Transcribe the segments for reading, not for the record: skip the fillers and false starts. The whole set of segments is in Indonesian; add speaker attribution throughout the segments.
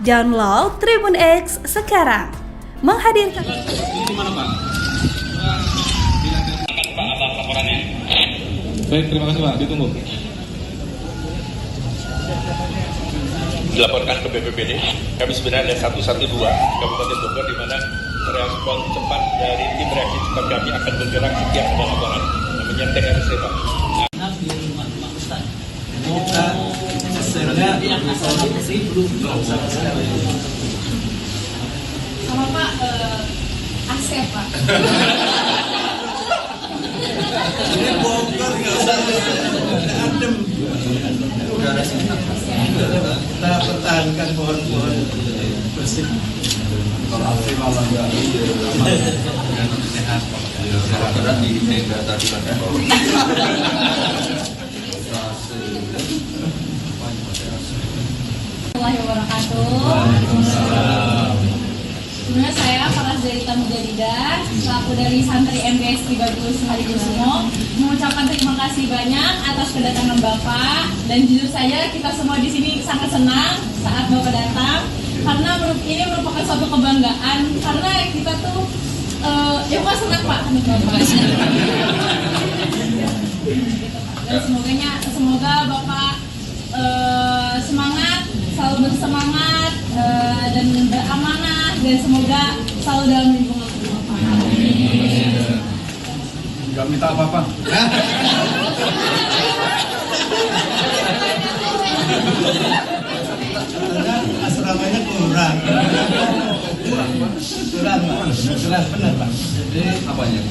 Speaker 1: Download Tribun X sekarang. Menghadirkan
Speaker 2: Ini di mana, Pak? Pak, atas laporannya. Baik, terima kasih, Pak. Ditunggu. Dilaporkan ke BPBD. Kami sebenarnya ada 112 Kabupaten Bogor di mana respon cepat dari tim reaksi cepat kami akan bergerak setiap ada laporan. Namanya TRC, Pak.
Speaker 3: Di rumah Ustaz. Sebenarnya yang asal sih belum
Speaker 4: sama Pak Asep Pak.
Speaker 3: ini Bogor nggak usah adem. Udara sehat. Kita pertahankan pohon-pohon bersih. Kalau api malah nggak sehat. Berat di tenda tadi kan.
Speaker 4: Sebenarnya saya Faras dari Tamu Jadidah, selaku dari santri MBS 30 Hadikusumo, mengucapkan terima kasih banyak atas kedatangan Bapak, dan jujur saja kita semua di sini sangat senang saat Bapak datang, karena ini merupakan suatu kebanggaan, karena kita tuh ya Pak senang Pak sama Bapak. Dan semoga Bapak semangat, selalu bersemangat dan beramanah, dan semoga selalu dalam lingkungan Bapak.
Speaker 2: Nggak minta apa-apa.
Speaker 3: Asramanya kurang benar Pak. Jadi apanya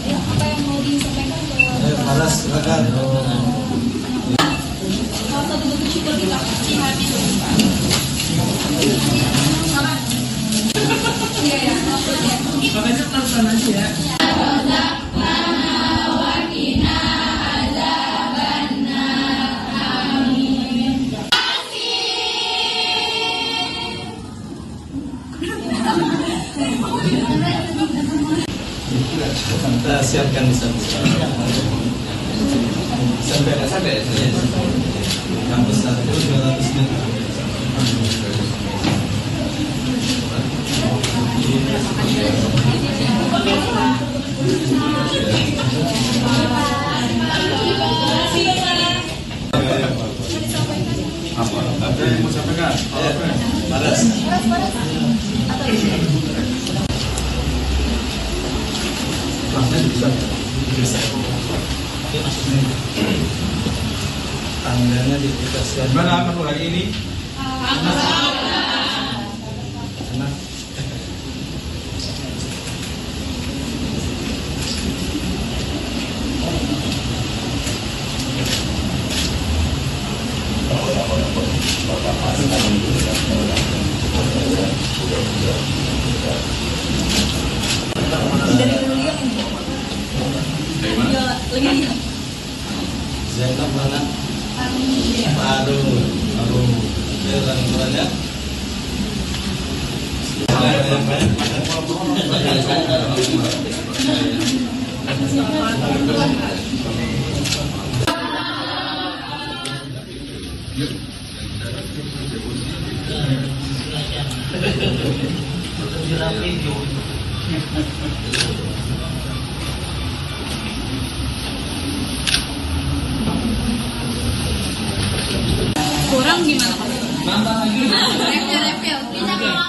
Speaker 4: Apa yang mau disampaikan ke
Speaker 3: Faras silakan.
Speaker 4: salah satu bentuk syukur kita hati. Iya ya,
Speaker 3: Makanya tantan aja ya. Kita siapkan di sana. Sampai kampus 1 200 meter.
Speaker 2: Apa? Ada yang mau sampaikan?
Speaker 3: Paras. Bisa. Tangganya dikasih.
Speaker 2: Gimana kamu lagi ini?
Speaker 3: Enak.
Speaker 4: dari dulu lihat
Speaker 2: Dari mana?
Speaker 4: lagi lihat.
Speaker 3: Zainab mana? Baru. Jalan keluarnya.
Speaker 4: Kurang gimana Pak? Repel. Bisa Pak.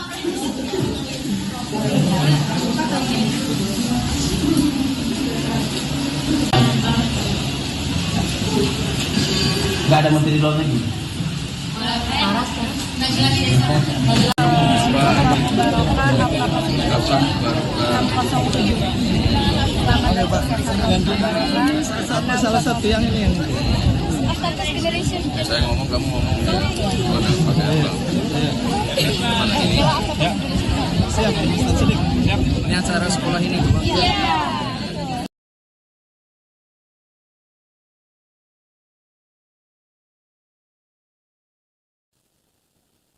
Speaker 3: Nggak ada menteri luar negeri. Salah satu yang ini yang
Speaker 2: Saya ngomong, kamu ngomong.
Speaker 3: siap. Ini acara sekolah ini.
Speaker 4: Iya.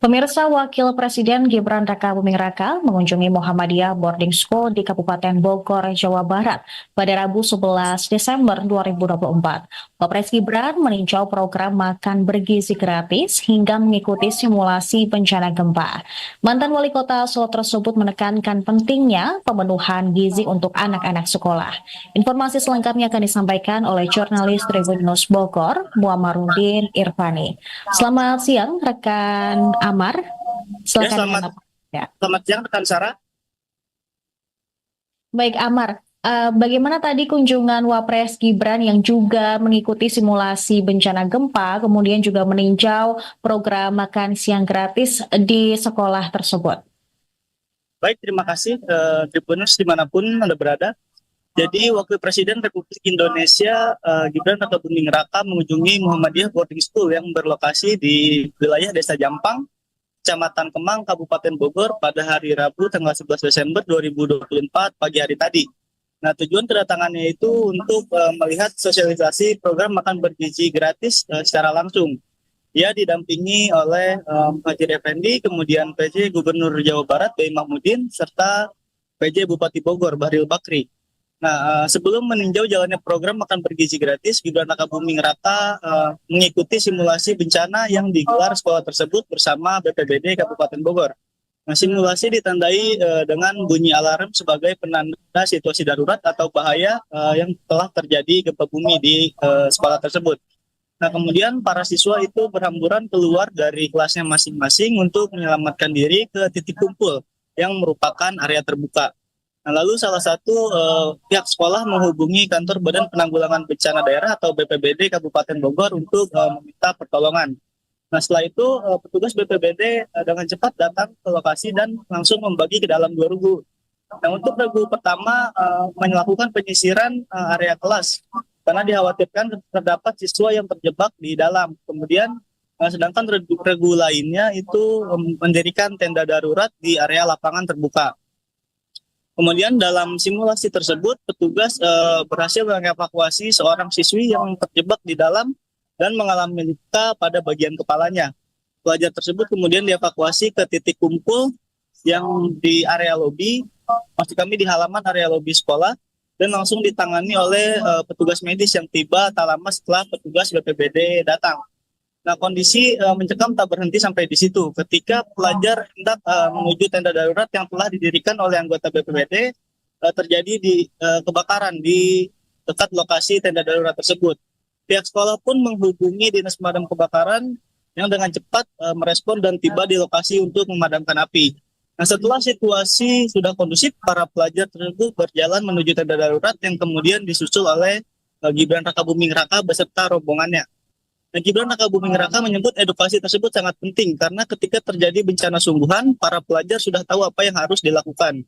Speaker 5: Pemirsa, Wakil Presiden Gibran Rakabuming Raka mengunjungi Muhammadiyah Boarding School di Kabupaten Bogor, Jawa Barat pada Rabu 11 Desember 2024. Wapres Gibran meninjau program makan bergizi gratis hingga mengikuti simulasi bencana gempa. Mantan Wali Kota Solo tersebut menekankan pentingnya pemenuhan gizi untuk anak-anak sekolah. Informasi selengkapnya akan disampaikan oleh jurnalis Tribun News Bogor, Muammarudin Irfani. Selamat siang, rekan Amar. Silakan.
Speaker 6: Selamat siang, rekan Sarah.
Speaker 5: Baik, Amar. Bagaimana tadi kunjungan Wapres Gibran yang juga mengikuti simulasi bencana gempa, kemudian juga meninjau program makan siang gratis di sekolah tersebut?
Speaker 6: Baik, terima kasih Tribuners dimanapun Anda berada. Jadi Wakil Presiden Republik Indonesia Gibran Rakabuming Raka mengunjungi Muhammadiyah Boarding School yang berlokasi di wilayah Desa Jampang, Kecamatan Kemang, Kabupaten Bogor pada hari Rabu tanggal 11 Desember 2024 pagi hari tadi. Nah, tujuan kedatangannya itu untuk melihat sosialisasi program makan bergizi gratis secara langsung. Ia didampingi oleh Muhadjir Effendi, kemudian PJ Gubernur Jawa Barat Bey Mahmudin, serta PJ Bupati Bogor Bahril Bakri. Nah, sebelum meninjau jalannya program makan bergizi gratis, Gibran Rakabuming Raka mengikuti simulasi bencana yang digelar sekolah tersebut bersama BPBD Kabupaten Bogor. Nah, simulasi ditandai dengan bunyi alarm sebagai penanda situasi darurat atau bahaya yang telah terjadi gempa bumi di sekolah tersebut. Nah, kemudian para siswa itu berhamburan keluar dari kelasnya masing-masing untuk menyelamatkan diri ke titik kumpul yang merupakan area terbuka. Nah, lalu salah satu pihak sekolah menghubungi kantor Badan Penanggulangan Bencana Daerah atau BPBD Kabupaten Bogor untuk meminta pertolongan. Nah, setelah itu petugas BPBD dengan cepat datang ke lokasi dan langsung membagi ke dalam 2 regu. Nah, untuk regu pertama melakukan penyisiran area kelas karena dikhawatirkan terdapat siswa yang terjebak di dalam. Kemudian sedangkan regu lainnya itu mendirikan tenda darurat di area lapangan terbuka. Kemudian dalam simulasi tersebut, petugas berhasil mengevakuasi seorang siswi yang terjebak di dalam dan mengalami luka pada bagian kepalanya. Pelajar tersebut kemudian dievakuasi ke titik kumpul yang di area lobi, maksud kami di halaman area lobi sekolah, dan langsung ditangani oleh petugas medis yang tiba tak lama setelah petugas BPBD datang. Nah, kondisi mencekam tak berhenti sampai di situ. Ketika pelajar hendak menuju tenda darurat yang telah didirikan oleh anggota BPBD, terjadi kebakaran di dekat lokasi tenda darurat tersebut. Pihak sekolah pun menghubungi Dinas Pemadam Kebakaran yang dengan cepat merespon dan tiba di lokasi untuk memadamkan api. Nah, setelah situasi sudah kondusif, para pelajar tersebut berjalan menuju tenda darurat yang kemudian disusul oleh Gibran Rakabuming Raka beserta rombongannya. Nah, Gibran Rakabuming Raka menyebut edukasi tersebut sangat penting karena ketika terjadi bencana sungguhan, para pelajar sudah tahu apa yang harus dilakukan.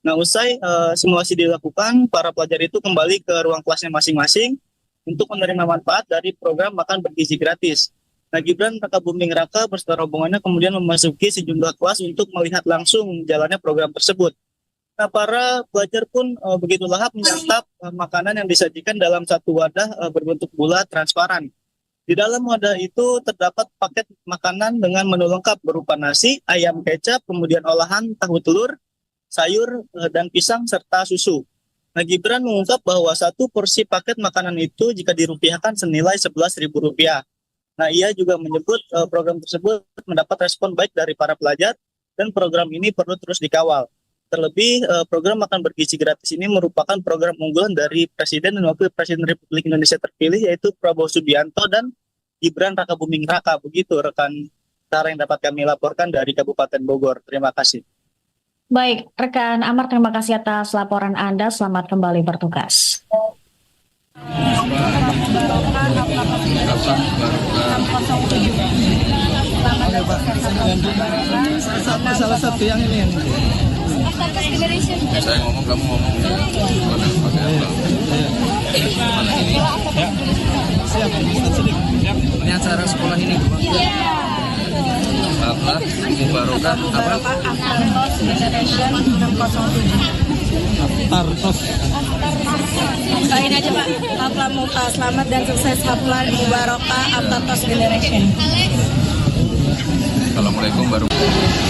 Speaker 6: Nah, usai simulasi dilakukan, para pelajar itu kembali ke ruang kelasnya masing-masing untuk menerima manfaat dari program makan bergizi gratis. Nah, Gibran Rakabuming Raka beserta rombongannya kemudian memasuki sejumlah kelas untuk melihat langsung jalannya program tersebut. Nah, para pelajar pun begitu lahap menyantap makanan yang disajikan dalam satu wadah berbentuk bulat transparan. Di dalam wadah itu terdapat paket makanan dengan menu lengkap berupa nasi, ayam kecap, kemudian olahan tahu telur, sayur, dan pisang, serta susu. Nah, Gibran mengungkap bahwa satu porsi paket makanan itu jika dirupiahkan senilai Rp11.000. Nah, ia juga menyebut program tersebut mendapat respon baik dari para pelajar dan program ini perlu terus dikawal. Terlebih, program makan bergizi gratis ini merupakan program unggulan dari Presiden dan Wakil Presiden Republik Indonesia terpilih, yaitu Prabowo Subianto dan Gibran Rakabuming Raka. Begitu rekan Sarah yang dapat kami laporkan dari Kabupaten Bogor. Terima kasih.
Speaker 5: Baik, rekan Amar, terima kasih atas laporan Anda. Selamat kembali bertugas.
Speaker 3: Salah satu yang ini.
Speaker 7: Saya ngomong, kamu ngomong.
Speaker 3: Siap. Ini acara sekolah ini.
Speaker 7: Apa? Mubarokah apa?
Speaker 3: Tartos.
Speaker 8: Doain aja Pak, Hafla Muka selamat dan sukses Hafla Mubarokah Tartos Generation.
Speaker 7: Assalamualaikum warahmatullahi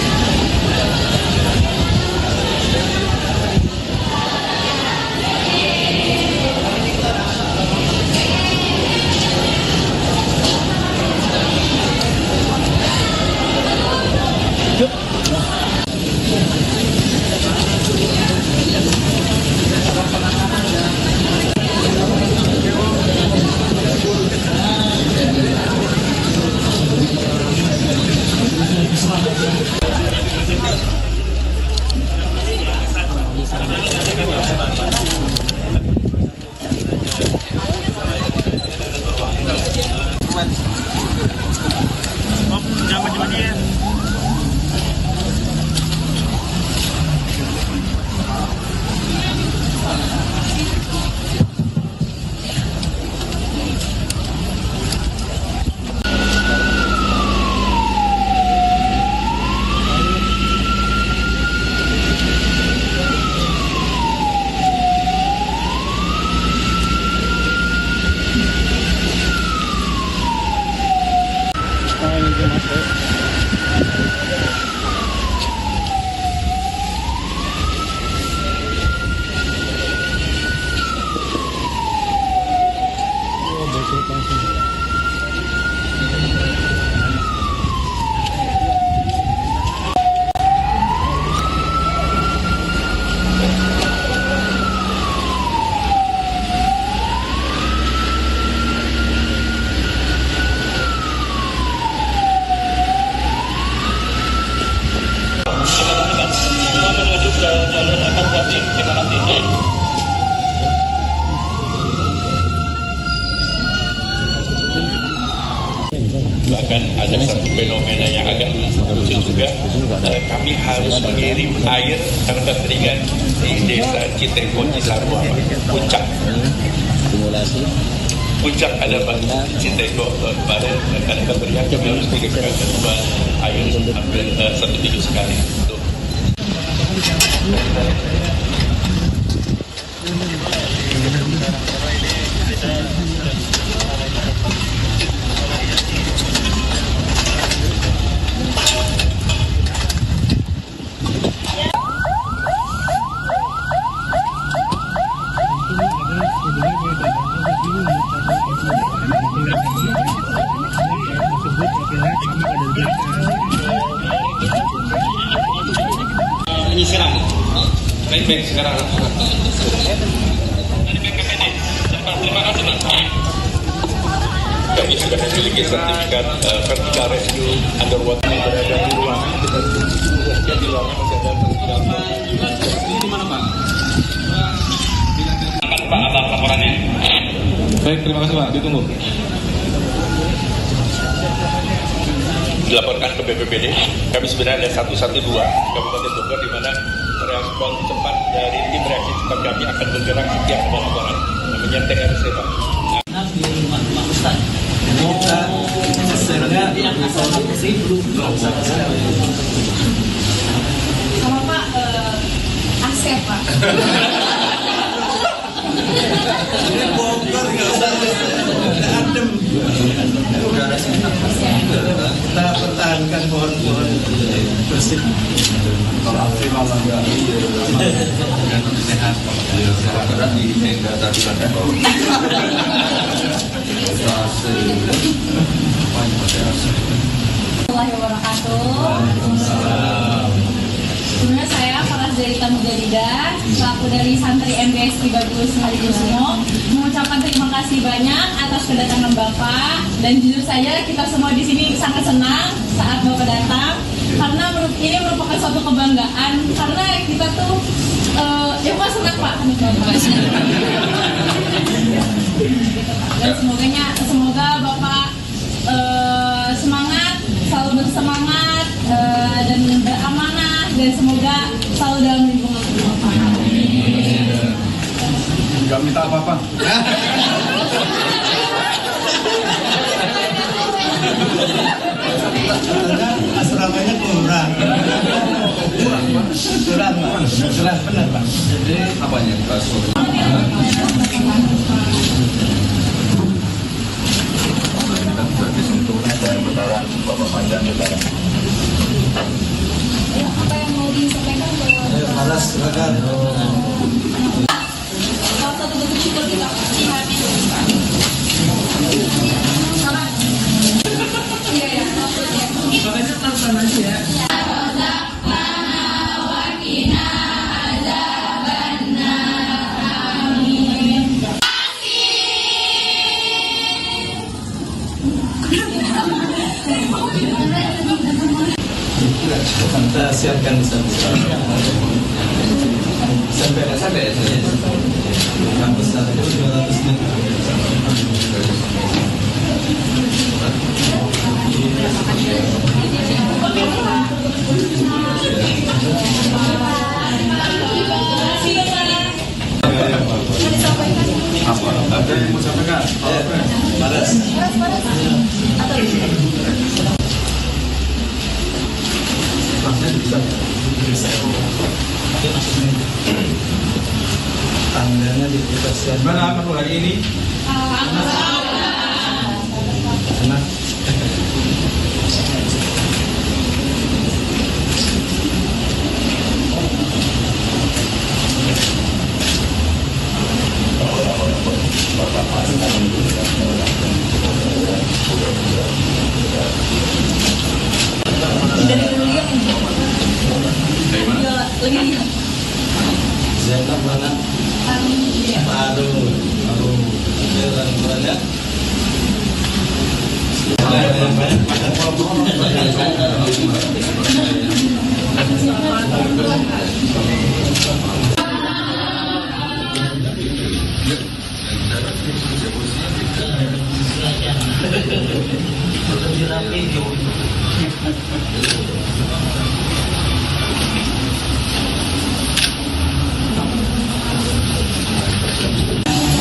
Speaker 2: Bahkan ada satu fenomena yang agak lucu juga, kami harus mengirim air karena kekeringan di desa Citeko Cisarua, Puncak. Puncak ada Citeko kemarin ada kekeringan, kami harus mengirimkan air hampir 1 minggu sekali. Ini sekarang, baik-baik sekarang. Terima kasih Pak. Kami sudah memiliki sertifikat vertical rescue underwater yang berada di ruangan. Kita lihat di ruangan masih ada sertifikat. Ini mana Pak? Pak atas laporannya. Baik, terima kasih Pak. Ditunggu. Dilaporkan ke BPBD, kami sebenarnya ada 112 Kabupaten Bogor di mana respon cepat dari tim reaksi cepat kami akan bergerak setiap ada laporan. Namanya TRC Pak.
Speaker 3: Di rumah Ustaz. Kita sebenarnya yang asal sih belum
Speaker 4: Sama Pak Asep Pak.
Speaker 3: Ini Bogor nggak usah adem. Kita pertahankan pohon-pohon bersih. Kalau malam sehat.
Speaker 7: Berat di tenda tadi ada.
Speaker 4: Warahmatullahi wabarakatuh. Sebenarnya saya Faras dari Tamu Jadidah, selaku dari santri MBS 13 Halikusumo, mengucapkan terima kasih banyak atas kedatangan Bapak, dan jujur saja kita semua di sini sangat senang saat Bapak datang karena ini merupakan suatu kebanggaan karena kita tuh ya Pak senang Pak. Dan semoga Bapak semangat, selalu bersemangat dan beramanah, dan semoga selalu dalam lingkungan Bapak.
Speaker 7: Enggak minta apa-apa.
Speaker 3: Asramanya kurang. Kurang benar Pak.
Speaker 7: Jadi apanya kasur? Kita bisa disentuh dari bentaran Bapak Panjang Utara.
Speaker 3: siapkan di satu sampai kampus satu 200 meter.
Speaker 7: Apa? Ada yang mau sampaikan?
Speaker 3: Panas. Tanggalnya dipersiapkan.
Speaker 7: Gimana kamu hari ini?
Speaker 3: Senang. Zainab mana? Aduh. Jalan-jalannya.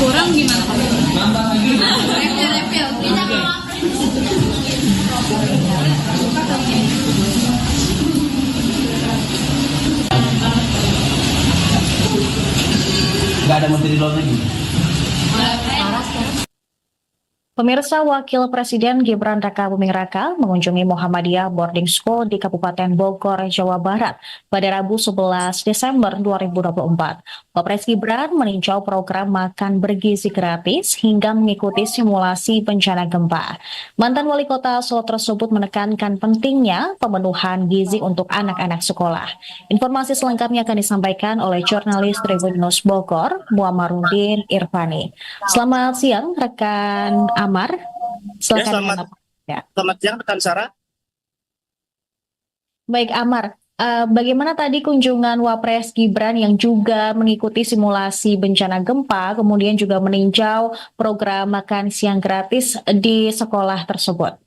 Speaker 4: Kurang gimana? Nambah lagi. Repel. Tidak mau.
Speaker 3: Nggak ada menteri luar negeri.
Speaker 5: Pemirsa, Wakil Presiden Gibran Raka Buming Raka mengunjungi Muhammadiyah Boarding School di Kabupaten Bogor, Jawa Barat pada Rabu 11 Desember 2024. Wapres Gibran meninjau program makan bergizi gratis hingga mengikuti simulasi bencana gempa. Mantan Wali Kota Solo tersebut menekankan pentingnya pemenuhan gizi untuk anak-anak sekolah. Informasi selengkapnya akan disampaikan oleh jurnalis Tribun News Bogor, Muammarudin Irfani. Selamat siang, rekan Amar. Silakan.
Speaker 6: Selamat siang rekan Sarah.
Speaker 5: Baik, Amar. Bagaimana tadi kunjungan Wapres Gibran yang juga mengikuti simulasi bencana gempa, kemudian juga meninjau program makan siang gratis di sekolah tersebut?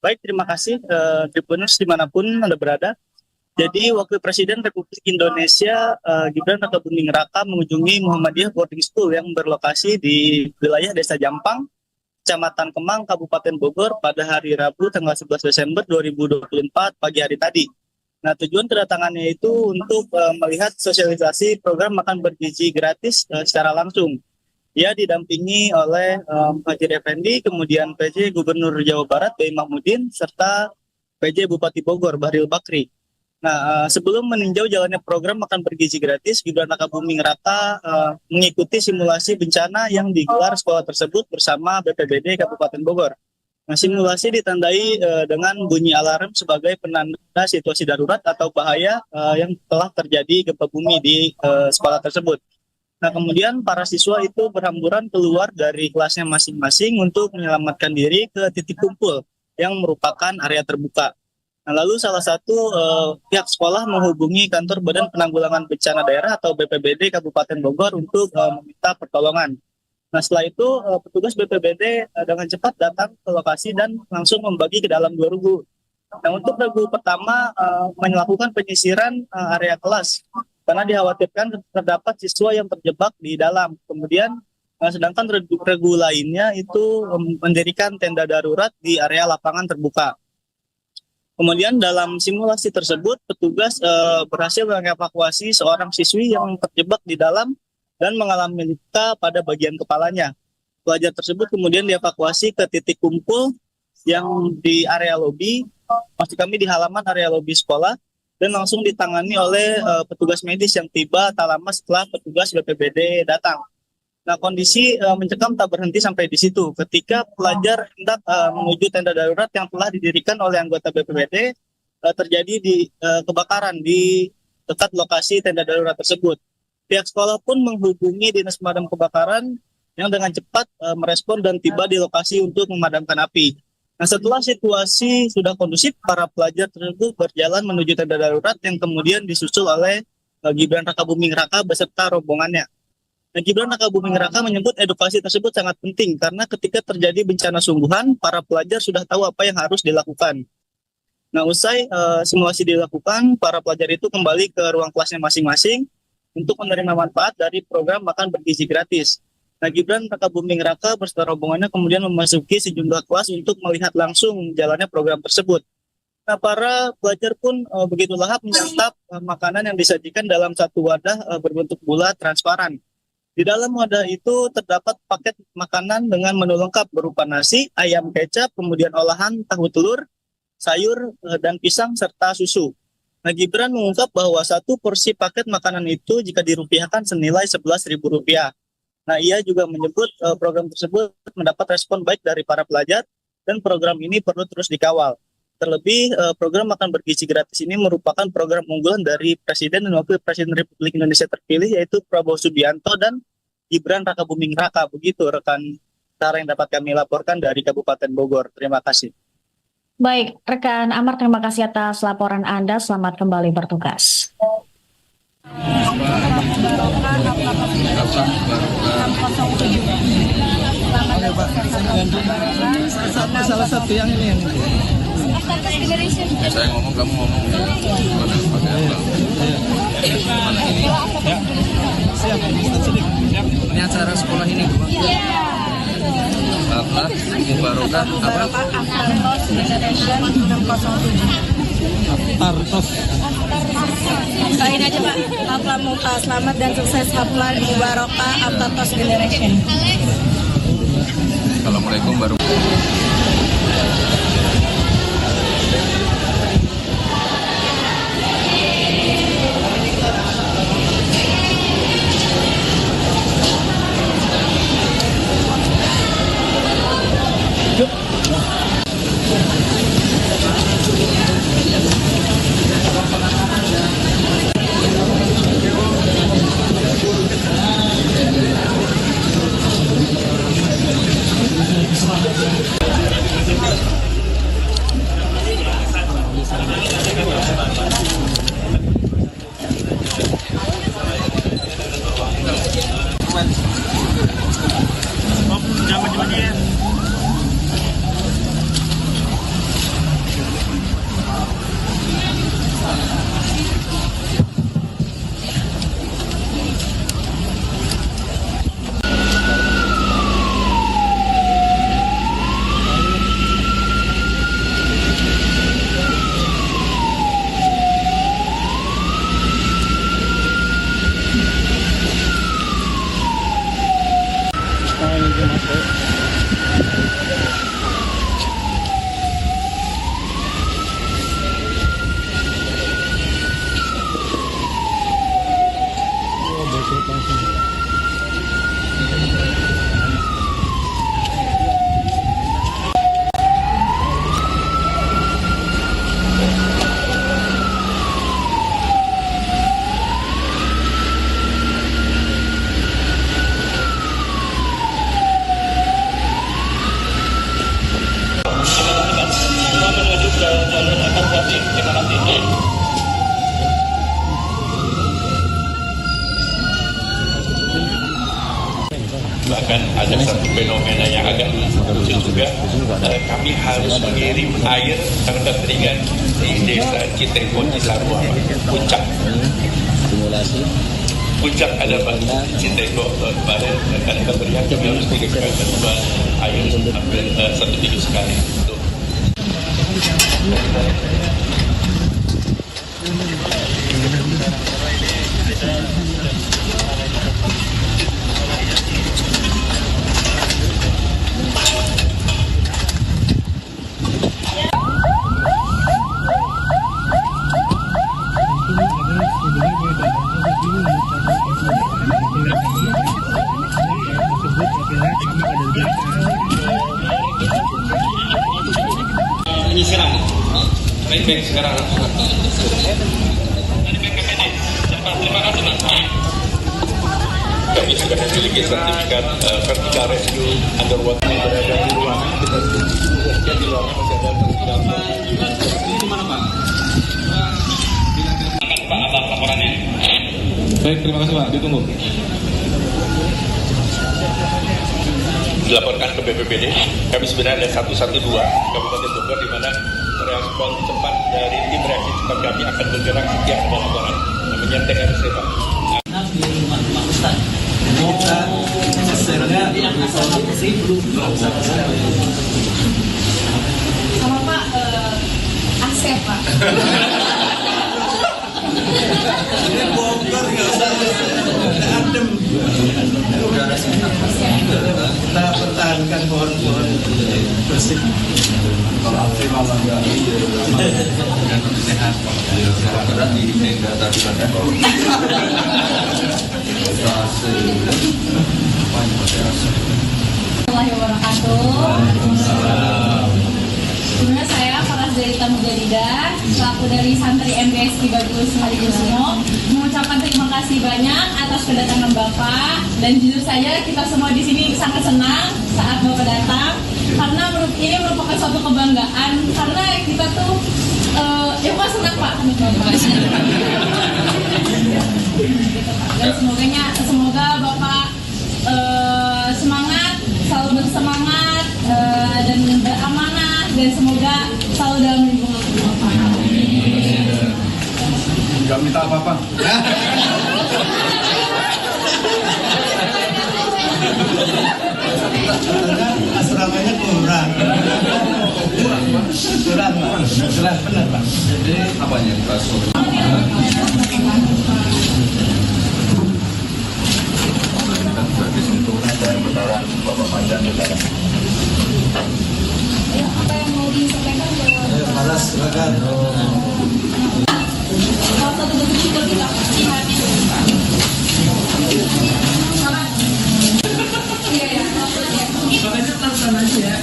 Speaker 6: Baik, terima kasih Tribuners dimanapun Anda berada. Jadi Wakil Presiden Republik Indonesia Gibran Raka Buming Raka mengunjungi Muhammadiyah Boarding School yang berlokasi di wilayah Desa Jampang, Kecamatan Kemang, Kabupaten Bogor pada hari Rabu tanggal 11 Desember 2024 pagi hari tadi. Nah, tujuan kedatangannya itu untuk melihat sosialisasi program makan bergizi gratis secara langsung. Ia didampingi oleh Muhadjir Effendi, kemudian PJ Gubernur Jawa Barat Bey Mahmudin, serta PJ Bupati Bogor Bahril Bakri. Nah, sebelum meninjau jalannya program makan bergizi gratis, Gibran Raka Buming Raka mengikuti simulasi bencana yang digelar sekolah tersebut bersama BPBD Kabupaten Bogor. Nah, simulasi ditandai dengan bunyi alarm sebagai penanda situasi darurat atau bahaya yang telah terjadi gempa bumi di sekolah tersebut. Nah, kemudian para siswa itu berhamburan keluar dari kelasnya masing-masing untuk menyelamatkan diri ke titik kumpul yang merupakan area terbuka. Nah, lalu salah satu pihak sekolah menghubungi kantor Badan Penanggulangan Bencana Daerah atau BPBD Kabupaten Bogor untuk meminta pertolongan. Nah, setelah itu petugas BPBD dengan cepat datang ke lokasi dan langsung membagi ke dalam 2 regu. Nah, untuk regu pertama melakukan penyisiran area kelas karena dikhawatirkan terdapat siswa yang terjebak di dalam. Kemudian sedangkan regu lainnya itu mendirikan tenda darurat di area lapangan terbuka. Kemudian dalam simulasi tersebut, petugas berhasil mengevakuasi seorang siswi yang terjebak di dalam dan mengalami luka pada bagian kepalanya. Pelajar tersebut kemudian dievakuasi ke titik kumpul yang di area lobi, maksud kami di halaman area lobi sekolah, dan langsung ditangani oleh petugas medis yang tiba tak lama setelah petugas BPBD datang. Nah, kondisi mencekam tak berhenti sampai di situ. Ketika pelajar hendak menuju tenda darurat yang telah didirikan oleh anggota BPBD, terjadi kebakaran di dekat lokasi tenda darurat tersebut. Pihak sekolah pun menghubungi Dinas Pemadam Kebakaran yang dengan cepat merespon dan tiba di lokasi untuk memadamkan api. Nah, setelah situasi sudah kondusif, para pelajar tersebut berjalan menuju tenda darurat yang kemudian disusul oleh Gibran Rakabuming Raka beserta rombongannya. Nah, Gibran Rakabuming Raka menyebut edukasi tersebut sangat penting karena ketika terjadi bencana sungguhan, para pelajar sudah tahu apa yang harus dilakukan. Nah, usai simulasi dilakukan, para pelajar itu kembali ke ruang kelasnya masing-masing untuk menerima manfaat dari program makan bergizi gratis. Nah, Gibran Rakabuming Raka beserta rombongannya kemudian memasuki sejumlah kelas untuk melihat langsung jalannya program tersebut. Nah, para pelajar pun begitu lahap menyantap makanan yang disajikan dalam satu wadah berbentuk bulat transparan. Di dalam wadah itu terdapat paket makanan dengan menu lengkap berupa nasi, ayam kecap, kemudian olahan tahu telur, sayur, dan pisang, serta susu. Nah, Gibran mengungkap bahwa satu porsi paket makanan itu jika dirupiahkan senilai Rp11.000. Nah, ia juga menyebut program tersebut mendapat respon baik dari para pelajar dan program ini perlu terus dikawal. Terlebih, program makan bergizi gratis ini merupakan program unggulan dari Presiden dan Wakil Presiden Republik Indonesia terpilih yaitu Prabowo Subianto dan Gibran Rakabuming Raka. Begitu rekan Tara yang dapat kami laporkan dari Kabupaten Bogor. Terima kasih.
Speaker 5: Baik, rekan Amar, terima kasih atas laporan Anda. Selamat kembali bertugas.
Speaker 3: Salah satu yang ini yang
Speaker 7: Saya ngomong, kamu ngomong.
Speaker 3: siap.
Speaker 7: Ini acara sekolah ini, Bu. Apa? Mubarokah apa?
Speaker 3: Tartos.
Speaker 8: Doain aja Pak, selamat dan sukses Haflan Mubarokah Tartos Generation.
Speaker 7: Assalamualaikum warahmatullahi.
Speaker 2: Bahkan ada satu fenomena yang agak lucu juga, kami harus mengirim air karena terteringan di desa Citeko Cisarua, Puncak. Puncak ada Citeko kemarin, karena keberian kami harus mengirimkan air hampir 1 minggu sekali. Ini sekarang, baik-baik sekarang. Terima kasih. Kami juga memiliki sertifikat vertical rescue underwater yang berada di ruangan. Kita juga di ruangan masih ada sertifikat.
Speaker 3: Ini di mana Pak?
Speaker 2: Pak atas laporannya.
Speaker 3: Baik, terima kasih Pak. Ditunggu.
Speaker 2: Dilaporkan ke BPBD. Kami sebenarnya ada 112 Kabupaten Bogor di mana respon cepat dari tim reaksi cepat kami akan bergerak setiap ada laporan. Namanya TRC Pak.
Speaker 3: Di rumah Ustaz. Kita sebenarnya
Speaker 4: Sama Pak Asep Pak.
Speaker 3: ini Bogor nggak usah adem. Udara sehat. Kita pertahankan pohon-pohon bersih. Kalau terima bangga dan sehat. Berat di tenda tadi kan.
Speaker 4: Warahmatullahi wabarakatuh. Sebenarnya saya Faras dari Tamu Jadidah, selaku dari santri MBS 13 Halikusumo, mengucapkan terima kasih banyak atas kedatangan Bapak, dan jujur saja kita semua di sini sangat senang saat Bapak datang karena ini merupakan suatu kebanggaan karena kita tuh Pak senang Pak. Dan semoga Bapak semangat, selalu bersemangat dan beramanah, dan semoga selalu dalam lingkungan Bapak.
Speaker 3: Gak minta apa-apa. Asramanya kurang. Kurang benar Pak. Jadi apanya dipasung?
Speaker 4: Apa yang mau disampaikan ke
Speaker 3: Malas silakan.
Speaker 4: salah satu bentuk syukur kita hati. Iya ya.
Speaker 8: Makanya langsung aja ya.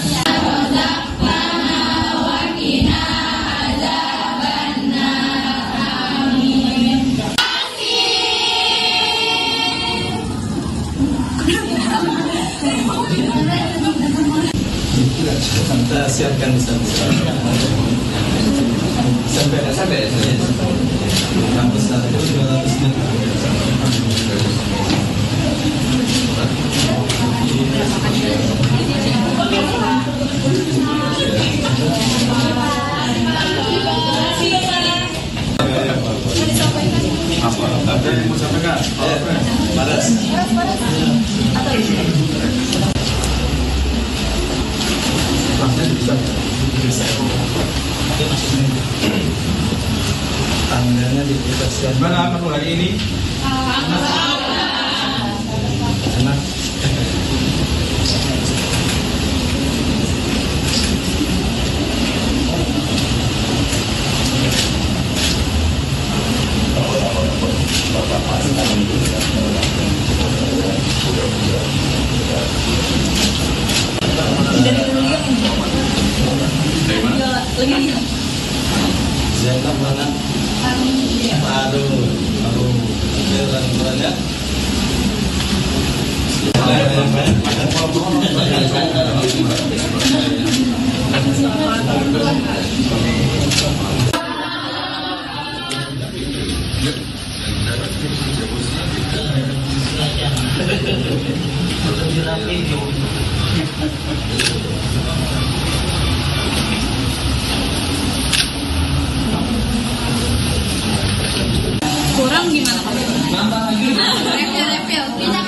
Speaker 3: Kita siapkan sampai kampus 1 200 meter. Apa? Ada yang mau sampaikan? Malas. Tanggalnya dipersiapkan. Gimana kamu hari ini? Senang.
Speaker 4: Dari dulu lihat lagi
Speaker 3: Zainab mana? Aduh. Orang-orangnya.
Speaker 4: kurang gimana Pak? Repel. Kita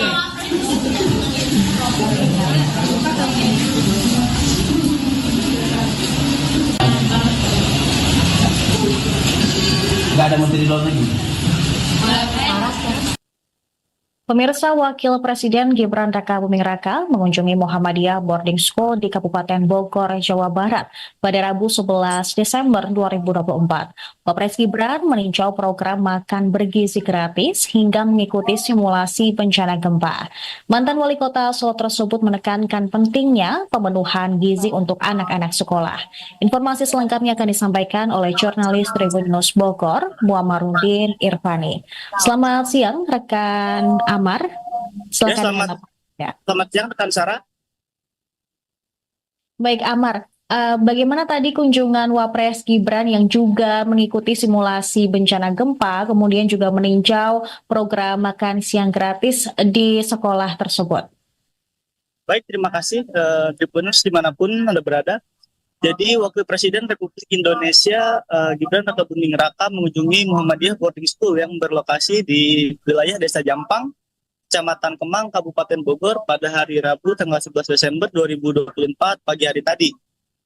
Speaker 3: Nggak ada menteri luar negeri.
Speaker 5: Pemirsa, Wakil Presiden Gibran Raka Buming Raka mengunjungi Muhammadiyah Boarding School di Kabupaten Bogor, Jawa Barat pada Rabu 11 Desember 2024. Wapres Gibran meninjau program makan bergizi gratis hingga mengikuti simulasi bencana gempa. Mantan Wali Kota Solo tersebut menekankan pentingnya pemenuhan gizi untuk anak-anak sekolah. Informasi selengkapnya akan disampaikan oleh jurnalis Tribun News Bogor, Muammarudin Irfani. Selamat siang, rekan Amar. Silakan.
Speaker 6: selamat,
Speaker 5: Amar. Ya.
Speaker 6: selamat siang rekan Sarah.
Speaker 5: Baik, Amar. Bagaimana tadi kunjungan Wapres Gibran yang juga mengikuti simulasi bencana gempa, kemudian juga meninjau program makan siang gratis di sekolah tersebut?
Speaker 6: Baik, terima kasih Tribuners dimanapun Anda berada. Jadi Wakil Presiden Republik Indonesia Gibran Rakabuming Raka mengunjungi Muhammadiyah Boarding School yang berlokasi di wilayah Desa Jampang, Kecamatan Kemang, Kabupaten Bogor pada hari Rabu tanggal 11 Desember 2024 pagi hari tadi.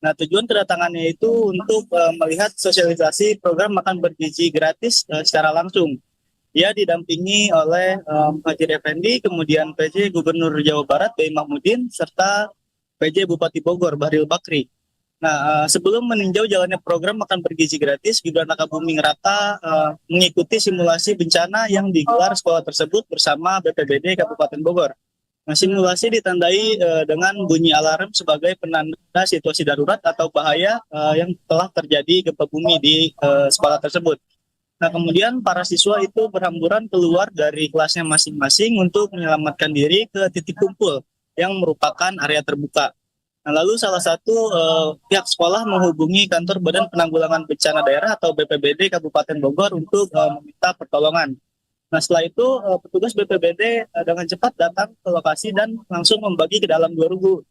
Speaker 6: Nah, tujuan kedatangannya itu untuk melihat sosialisasi program makan bergizi gratis secara langsung. Ia didampingi oleh Muhadjir Effendi, kemudian PJ Gubernur Jawa Barat Bey Mahmudin, serta PJ Bupati Bogor Bahril Bakri. Nah, sebelum meninjau jalannya program makan bergizi gratis, Gibran Rakabuming Raka mengikuti simulasi bencana yang digelar sekolah tersebut bersama BPBD Kabupaten Bogor. Nah, simulasi ditandai dengan bunyi alarm sebagai penanda situasi darurat atau bahaya yang telah terjadi gempa bumi di sekolah tersebut. Nah, kemudian para siswa itu berhamburan keluar dari kelasnya masing-masing untuk menyelamatkan diri ke titik kumpul yang merupakan area terbuka. Nah, lalu salah satu pihak sekolah menghubungi kantor Badan Penanggulangan Bencana Daerah atau BPBD Kabupaten Bogor untuk meminta pertolongan. Nah, setelah itu petugas BPBD dengan cepat datang ke lokasi dan langsung membagi ke dalam 2 regu.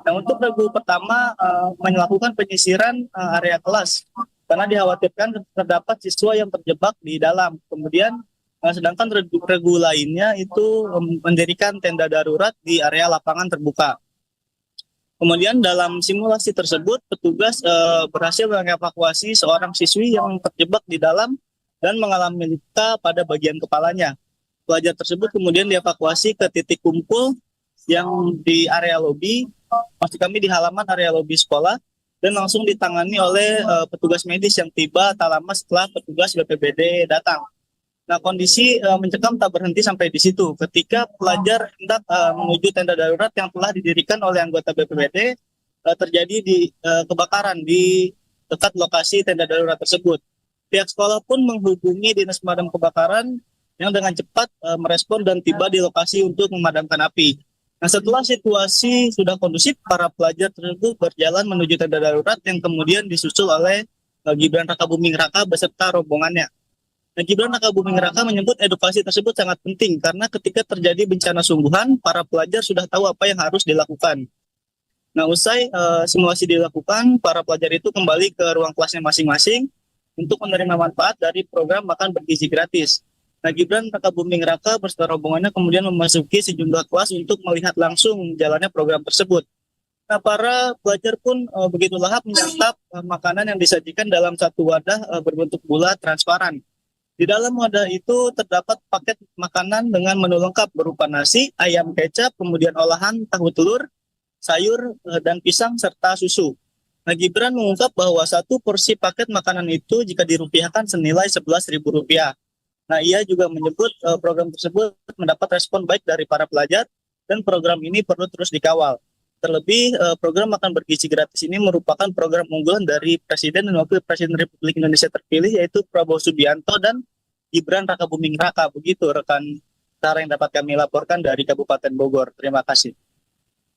Speaker 6: Nah, untuk regu pertama melakukan penyisiran area kelas karena dikhawatirkan terdapat siswa yang terjebak di dalam. Kemudian sedangkan regu lainnya itu mendirikan tenda darurat di area lapangan terbuka. Kemudian dalam simulasi tersebut petugas berhasil mengevakuasi seorang siswi yang terjebak di dalam dan mengalami luka pada bagian kepalanya. Pelajar tersebut kemudian dievakuasi ke titik kumpul yang di area lobi, maksud kami di halaman area lobi sekolah, dan langsung ditangani oleh petugas medis yang tiba tak lama setelah petugas BPBD datang. Nah, kondisi mencekam tak berhenti sampai di situ. Ketika pelajar hendak menuju tenda darurat yang telah didirikan oleh anggota BPBD, terjadi di kebakaran di dekat lokasi tenda darurat tersebut. Pihak sekolah pun menghubungi Dinas Pemadam Kebakaran yang dengan cepat merespon dan tiba di lokasi untuk memadamkan api. Nah, setelah situasi sudah kondusif, para pelajar tersebut berjalan menuju tenda darurat yang kemudian disusul oleh Gibran Rakabuming Raka beserta rombongannya. Nah, Gibran Rakabuming Raka menyebut edukasi tersebut sangat penting karena ketika terjadi bencana sungguhan, para pelajar sudah tahu apa yang harus dilakukan. Nah, usai simulasi dilakukan, para pelajar itu kembali ke ruang kelasnya masing-masing untuk menerima manfaat dari program makan bergizi gratis. Nah, Gibran Rakabuming Raka beserta rombongannya kemudian memasuki sejumlah kelas untuk melihat langsung jalannya program tersebut. Nah, para pelajar pun begitu lahap menyantap makanan yang disajikan dalam satu wadah berbentuk bulat transparan. Di dalam wadah itu terdapat paket makanan dengan menu lengkap berupa nasi, ayam kecap, kemudian olahan tahu telur, sayur, dan pisang serta susu. Nah, Gibran mengungkap bahwa satu porsi paket makanan itu jika dirupiahkan senilai Rp11.000. Nah, ia juga menyebut program tersebut mendapat respon baik dari para pelajar dan program ini perlu terus dikawal. Terlebih, program makan bergizi gratis ini merupakan program unggulan dari Presiden dan Wakil Presiden Republik Indonesia terpilih yaitu Prabowo Subianto dan Gibran Rakabuming Raka. Begitu rekan Sarah yang dapat kami laporkan dari Kabupaten Bogor. Terima kasih.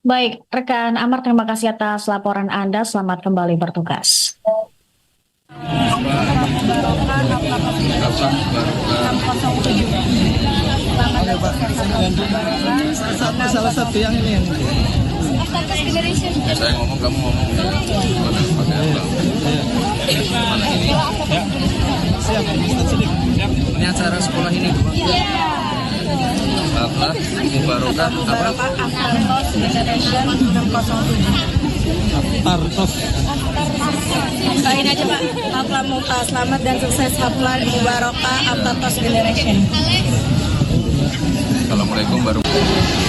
Speaker 5: Baik, rekan Amar, terima kasih atas laporan Anda. Selamat kembali bertugas.
Speaker 3: Salah satu yang ini.
Speaker 7: Saya ngomong, kamu ngomong. Ini acara sekolah ini, Bu. Apa? Mubarokah apa?
Speaker 3: Tartos.
Speaker 8: Doain aja Pak, Hafla selamat dan sukses Hafla Mubarokah Tartos Generation.
Speaker 7: Assalamualaikum warahmatullahi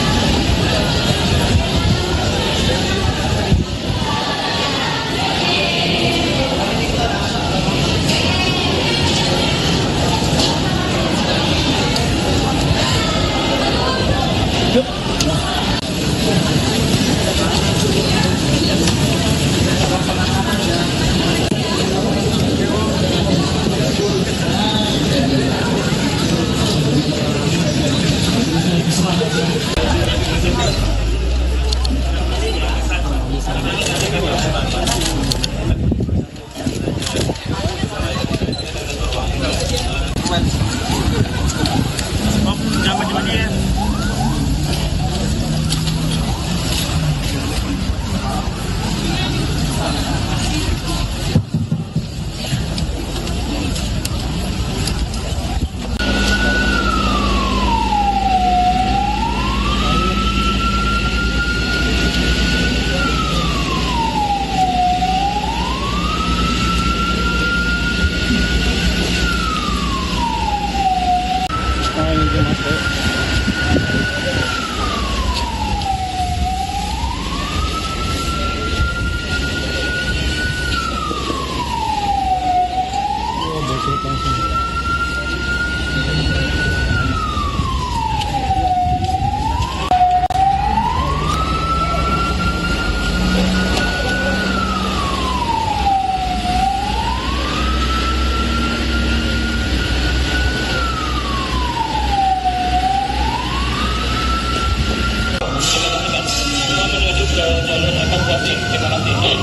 Speaker 2: Terima kasih.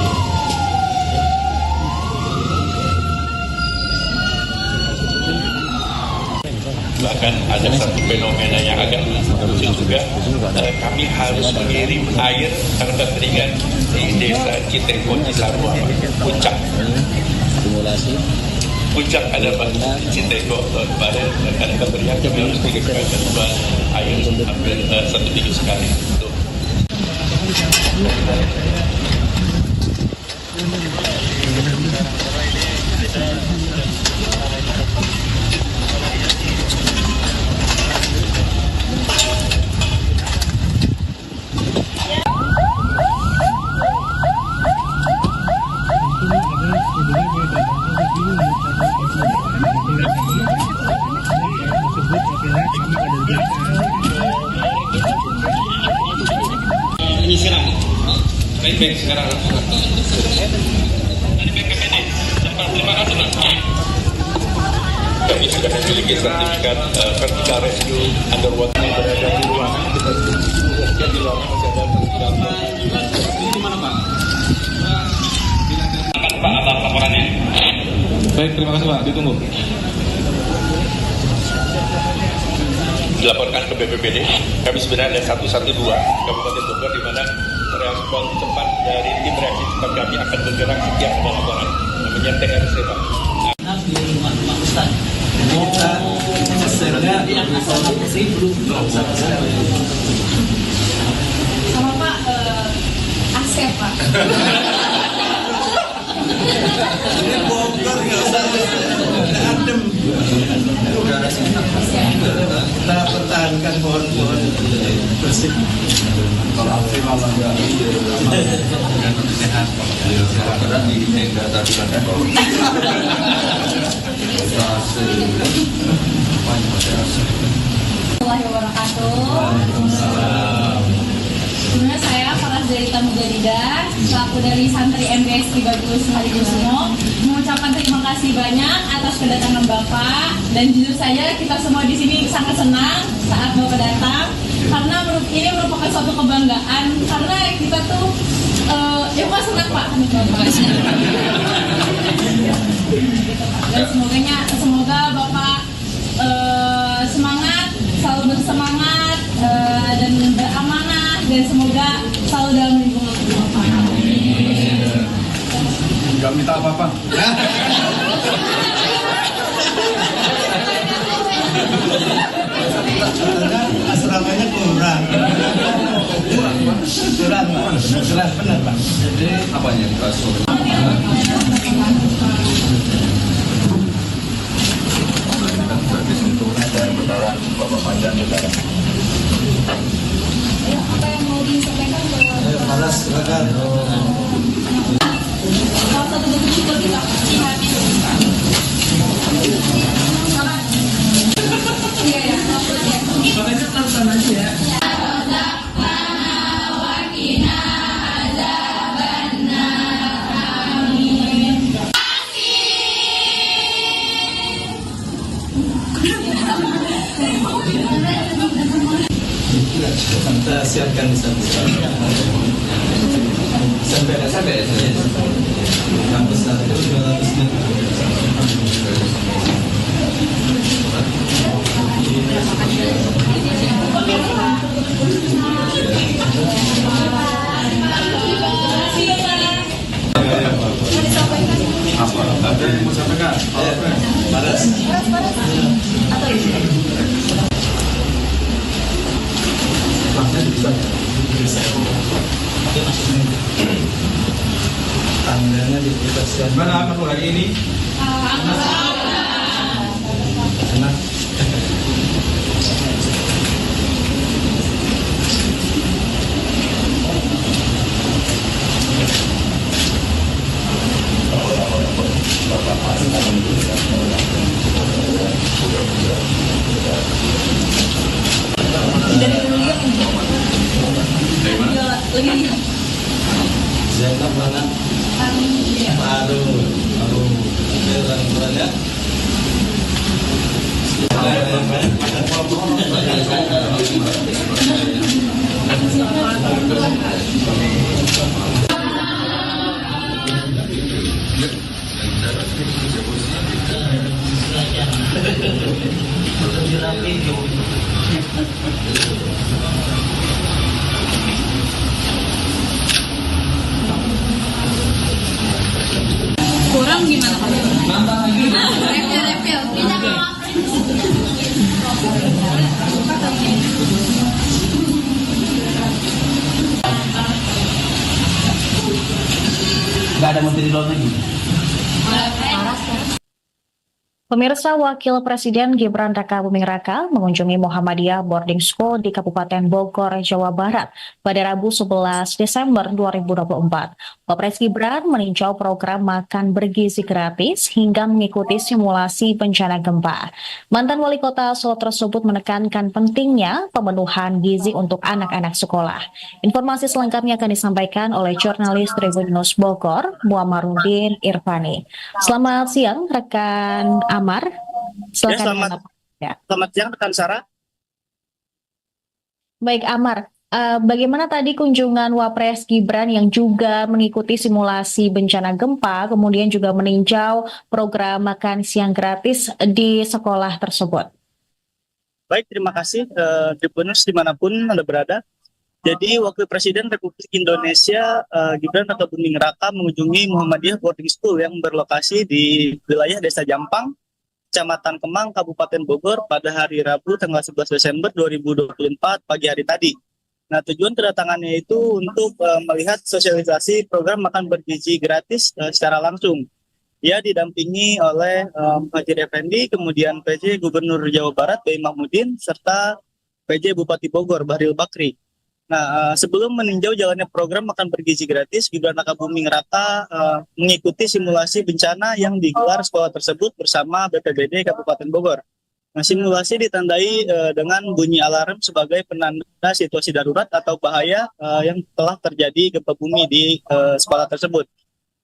Speaker 2: Bahkan ada satu fenomena yang agak lucu juga, kami harus mengirim air karena kekeringan di desa Citeko Cisarua, Puncak. Puncak ada Citeko kemarin ada kekeringan, kami harus mengirimkan air hampir 1 minggu sekali. Ini sekarang, baik sekarang. Terima kasih Mas. Kami sudah memiliki sertifikat vertical rescue underwater yang berada di ruangan. Kita lihat di ruangan masih ada vertical. Ini mana Pak? Pak atas laporannya.
Speaker 9: Baik, terima kasih Pak. Ditunggu.
Speaker 2: Dilaporkan ke BPBD, kami sebenarnya ada 112 Kabupaten Bogor di mana respon cepat dari tim reaksi cepat kami akan bergerak setiap ada laporan. Namanya TRC Pak.
Speaker 3: Di rumah Ustaz. Kita selnya yang asal sih belum
Speaker 4: Sama Pak Asep Pak.
Speaker 3: Ini Bogor nggak usah adem. Kita pertahankan pohon-pohon bersih. Kalau malam sehat.
Speaker 7: Karena di tenda tadi ada
Speaker 4: Warahmatullahi wabarakatuh. Sebenarnya saya Faras dari Tamu Jadidah, selaku dari santri MBS 13 Halikusumo, mengucapkan terima kasih banyak atas kedatangan Bapak, dan jujur saja kita semua di sini sangat senang saat Bapak datang karena ini merupakan suatu kebanggaan karena kita tuh ya Pak senang Pak Bapak. Dan semoga Bapak semangat, selalu bersemangat dan beramanah, dan semoga selalu dalam lingkungan Bapak.
Speaker 9: Enggak minta apa-apa.
Speaker 3: Asramanya kurang. Kurang benar Pak.
Speaker 7: jadi apanya kasur. Bapak Panjang Negara.
Speaker 4: Apa yang mau disampaikan ke
Speaker 3: Panas silakan.
Speaker 4: salah satu bentuk syukur kita? Iya ya.
Speaker 3: Makanya tantan aja ya. Kita siapkan di sana. Sampai kampus satu 200 meter.
Speaker 9: Apa? Ada yang mau sampaikan?
Speaker 3: Panas. Tangganya kita siapkan.
Speaker 9: Gimana kamu hari ini?
Speaker 3: Senang.
Speaker 4: Dari dulu ya.
Speaker 7: Dari mana?
Speaker 4: Lagi.
Speaker 3: Zainab mana? Aduh. Jalan-jalannya. Nggak ada menteri luar negeri.
Speaker 5: Pemirsa, Wakil Presiden Gibran Raka Buming Raka mengunjungi Muhammadiyah Boarding School di Kabupaten Bogor, Jawa Barat pada Rabu 11 Desember 2024. Wapres Gibran meninjau program makan bergizi gratis hingga mengikuti simulasi bencana gempa. Mantan Wali Kota Solo tersebut menekankan pentingnya pemenuhan gizi untuk anak-anak sekolah. Informasi selengkapnya akan disampaikan oleh jurnalis Tribun News Bogor, Muammarudin Irfani. Selamat siang, rekan Amar. Silakan.
Speaker 6: Selamat siang rekan Sarah.
Speaker 5: Baik Amar, bagaimana tadi kunjungan Wapres Gibran yang juga mengikuti simulasi bencana gempa, kemudian juga meninjau program makan siang gratis di sekolah tersebut?
Speaker 6: Baik, terima kasih Tribuners dimanapun Anda berada. Jadi Wakil Presiden Republik Indonesia Gibran Raka Buming Raka mengunjungi Muhammadiyah Boarding School yang berlokasi di wilayah Desa Jampang, Kecamatan Kemang, Kabupaten Bogor pada hari Rabu tanggal 11 Desember 2024 pagi hari tadi. Nah, tujuan kedatangannya itu untuk melihat sosialisasi program makan bergizi gratis secara langsung. Ia didampingi oleh Muhadjir Effendi, kemudian PJ Gubernur Jawa Barat Bey Mahmudin, serta PJ Bupati Bogor Bahril Bakri. Nah, sebelum meninjau jalannya program makan bergizi gratis, Gibran Raka Buming Raka mengikuti simulasi bencana yang digelar sekolah tersebut bersama BPBD Kabupaten Bogor. Nah, simulasi ditandai dengan bunyi alarm sebagai penanda situasi darurat atau bahaya yang telah terjadi gempa bumi di sekolah tersebut.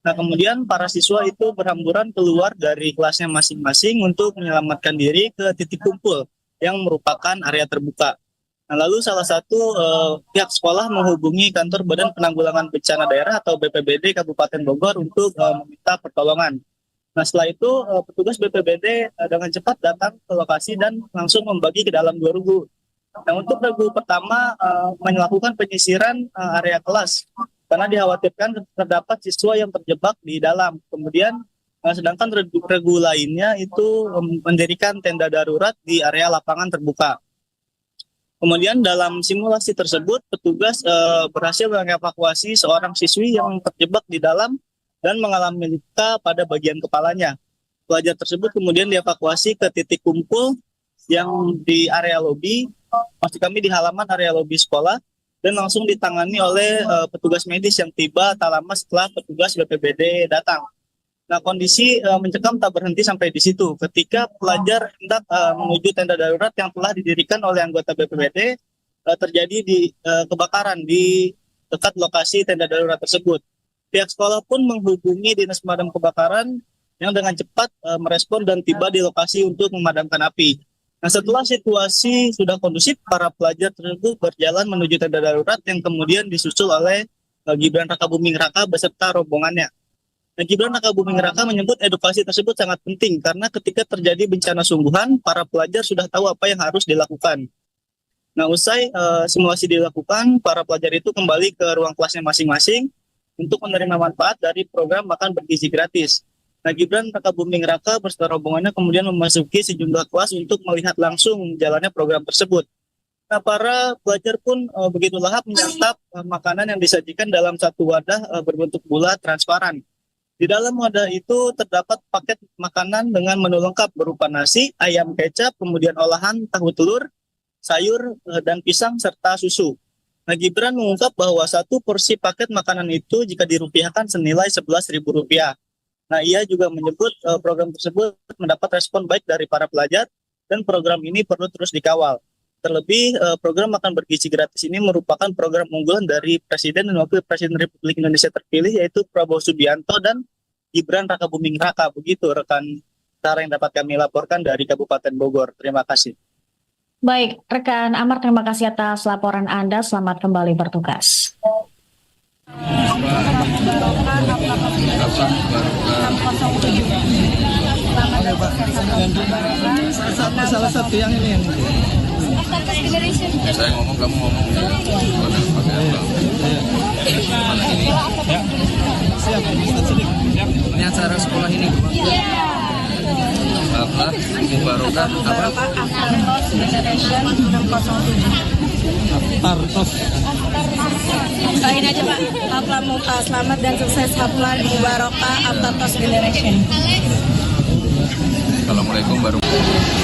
Speaker 6: Nah, kemudian para siswa itu berhamburan keluar dari kelasnya masing-masing untuk menyelamatkan diri ke titik kumpul yang merupakan area terbuka. Nah, lalu salah satu pihak sekolah menghubungi kantor Badan Penanggulangan Bencana Daerah atau BPBD Kabupaten Bogor untuk meminta pertolongan. Nah, setelah itu petugas BPBD dengan cepat datang ke lokasi dan langsung membagi ke dalam 2 regu. Nah, untuk regu pertama melakukan penyisiran area kelas karena dikhawatirkan terdapat siswa yang terjebak di dalam. Kemudian sedangkan regu lainnya itu mendirikan tenda darurat di area lapangan terbuka. Kemudian dalam simulasi tersebut, petugas berhasil mengevakuasi seorang siswi yang terjebak di dalam dan mengalami luka pada bagian kepalanya. Pelajar tersebut kemudian dievakuasi ke titik kumpul yang di area lobi, maksud kami di halaman area lobi sekolah, dan langsung ditangani oleh petugas medis yang tiba tak lama setelah petugas BPBD datang. Nah, kondisi mencekam tak berhenti sampai di situ. Ketika pelajar hendak menuju tenda darurat yang telah didirikan oleh anggota BPBD, terjadi kebakaran di dekat lokasi tenda darurat tersebut. Pihak sekolah pun menghubungi Dinas Pemadam Kebakaran yang dengan cepat merespon dan tiba di lokasi untuk memadamkan api. Nah, setelah situasi sudah kondusif, para pelajar tersebut berjalan menuju tenda darurat yang kemudian disusul oleh Gibran Raka Buming Raka beserta rombongannya. Nah, Gibran Raka Buming Raka menyebut edukasi tersebut sangat penting karena ketika terjadi bencana sungguhan, para pelajar sudah tahu apa yang harus dilakukan. Nah, usai simulasi dilakukan, para pelajar itu kembali ke ruang kelasnya masing-masing untuk menerima manfaat dari program makan bergizi gratis. Nah, Gibran Raka Buming Raka beserta rombongannya kemudian memasuki sejumlah kelas untuk melihat langsung jalannya program tersebut. Nah, para pelajar pun begitu lahap menyantap makanan yang disajikan dalam satu wadah berbentuk bulat transparan. Di dalam wadah itu terdapat paket makanan dengan menu lengkap berupa nasi, ayam kecap, kemudian olahan tahu telur, sayur, dan pisang, serta susu. Nah, Gibran mengungkap bahwa satu porsi paket makanan itu jika dirupiahkan senilai Rp11.000. Nah, ia juga menyebut program tersebut mendapat respon baik dari para pelajar dan program ini perlu terus dikawal. Terlebih, program makan bergizi gratis ini merupakan program unggulan dari Presiden dan Wakil Presiden Republik Indonesia terpilih, yaitu Prabowo Subianto dan Gibran Raka Buming Raka. Begitu rekan Sarah yang dapat kami laporkan dari Kabupaten Bogor. Terima kasih.
Speaker 5: Baik, rekan Amar, terima kasih atas laporan Anda. Selamat kembali bertugas.
Speaker 3: Salah satu yang ini.
Speaker 7: Saya ngomong, kamu ngomong.
Speaker 3: Siap. Ini acara sekolah ini.
Speaker 7: Apa? Mubarokah apa?
Speaker 3: Partos.
Speaker 8: Doain aja Pak, Hafla selamat dan sukses Hafla Mubarokah Aptatos Generation.
Speaker 7: Assalamualaikum warahmatullahi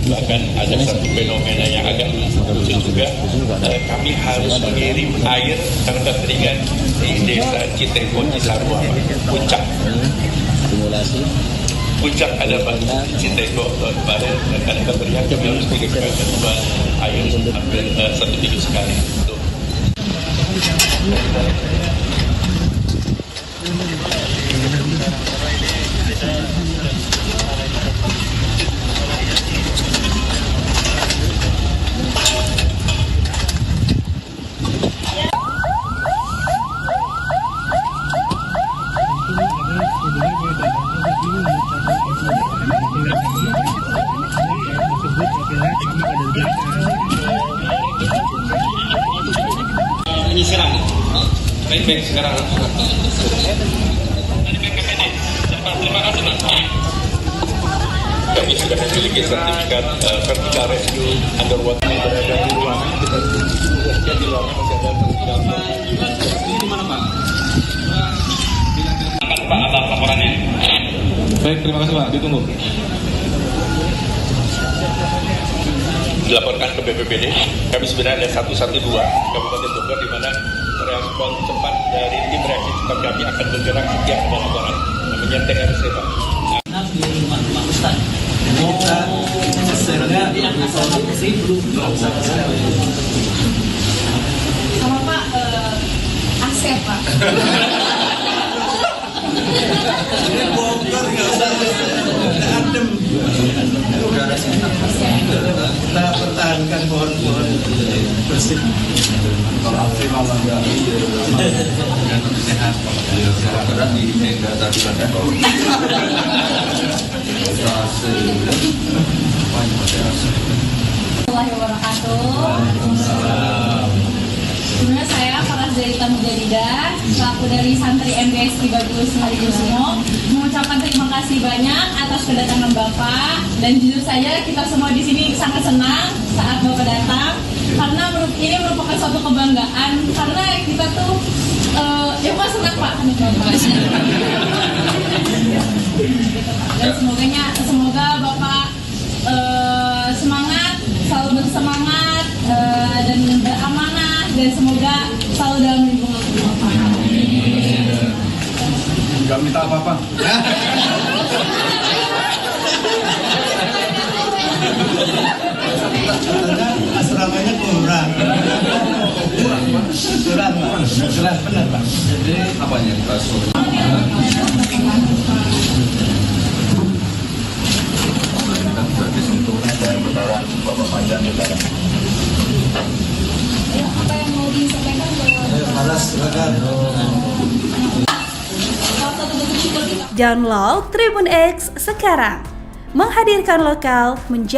Speaker 2: bahkan ada satu fenomena yang agak lucu juga. Kami harus mengirim air karena kekeringan di desa Citeko Cisarua, Puncak. Puncak ada Citeko kemarin karena kekeringan kami harus mengirimkan air hampir 1 minggu sekali. Ini sekarang, baik-baik sekarang. Terima kasih. Kami sudah memiliki sertifikat vertical rescue underwater yang berada di ruangan. Kita juga di ruangan masih ada sertifikat. Ini di mana Pak? Pak atas laporannya.
Speaker 9: Baik, terima kasih Pak. Ditunggu.
Speaker 2: Dilaporkan ke BPBD. Kami sebenarnya ada 112 Kabupaten Bogor di mana respon cepat dari tim reaksi cepat kami akan bergerak setiap ada laporan. Namanya TRC Pak.
Speaker 3: Di rumah Ustaz. Kita sebenarnya
Speaker 4: Sama Pak Asep Pak.
Speaker 3: Bogor nggak usah adem. Udara sehat. Kita pertahankan pohon-pohon bersih. Kalau terima sehat. Sehat di negara tadi kan.
Speaker 4: Warahmatullahi wabarakatuh. Sebenarnya saya Faraz dari Mujadidah, selaku dari santri MBS 13 Halikusumo, mengucapkan terima kasih banyak atas kedatangan Bapak, dan jujur saja kita semua di sini sangat senang saat Bapak datang karena ini merupakan suatu kebanggaan karena kita tuh Pak senang Pak. Dan semoga Bapak semangat, selalu bersemangat dan beramanah, dan semoga selalu dalam lingkungan Bapak.
Speaker 9: Enggak minta apa-apa.
Speaker 3: Asramanya kurang. Surat, Pak. Surat benar, Pak. Jadi
Speaker 7: Apanya? Berarti untuk putaran Bapak Panjang Negara.
Speaker 4: Apa yang mau disampaikan ke
Speaker 3: Malas, silakan.
Speaker 1: Download Tribun X sekarang. Menghadirkan lokal menjadi